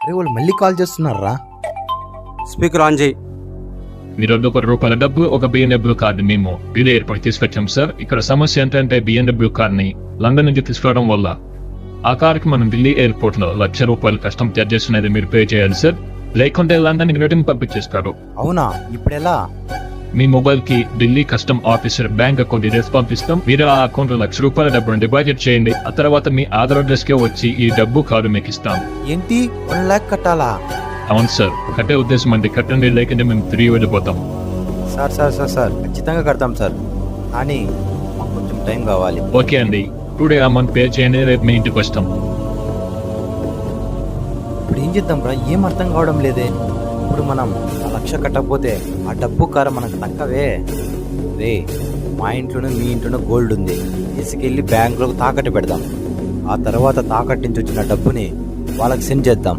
అరే వాళ్ళు మళ్ళీ కాల్ చేస్తున్నారా? స్పీకర్ ఆన్ చేయి. మీరు ₹100 డబ్బు ఒక BMW కార్డు మేము ఢిల్లీ ఎయిర్పోర్ట్ తీసుకొచ్చాం సార్. ఇక్కడ సమస్య ఏంటంటే BMW కార్ని లండన్ నుంచి తీసుకురావడం వల్ల ఆ కార్కి మనం ఢిల్లీ ఎయిర్పోర్ట్ లో ₹1,00,000 కస్టమ్ చార్జెస్ అనేది మీరు పే చేయాలి సార్. లేకుంటే లండన్ రిటర్న్ పంపించేస్తారు. అవునా? ఇప్పుడు ఎలా? మీ మొబైల్ కి Delhi custom officer bank account details పంపిస్తాం. మీరు ఆ అకౌంట్ లో ₹1,00,000 డబ్బును డిపాజిట్ చేయండి. ఆ తర్వాత మీ ఆధార్ అడ్రస్ కే వచ్చి ఈ డబ్బు కార్డు మీకు ఇస్తాం. ఏంటి 1 lakh కట్టాలా? అవును సార్, కట్టే ఉద్దేశం అంటే కట్టండి, లేకుంటే మేము తిరిగి వెళ్ళిపోతాం. సార్ ఖచ్చితంగా కడతాం సార్, కానీ మాకు కొంచెం టైం కావాలి. ఓకే అండి, టుడే అమౌంట్ పే చేయండి, రేపు మీ ఇంటికి వస్తాం. ఇప్పుడు ఏం చేద్దాం రా? ఏం అర్థం కావడం లేదే. ఇప్పుడు మనం 1,00,000 కట్టకపోతే ఆ డబ్బు కార మనకు దక్కవే. రే, మా ఇంట్లోనూ మీ ఇంట్లోనూ గోల్డ్ ఉంది, తీసుకెళ్ళి బ్యాంకులోకి తాకట్టు పెడదాం. ఆ తర్వాత తాకట్టు నుంచి వచ్చిన డబ్బుని వాళ్ళకి సెండ్ చేద్దాం.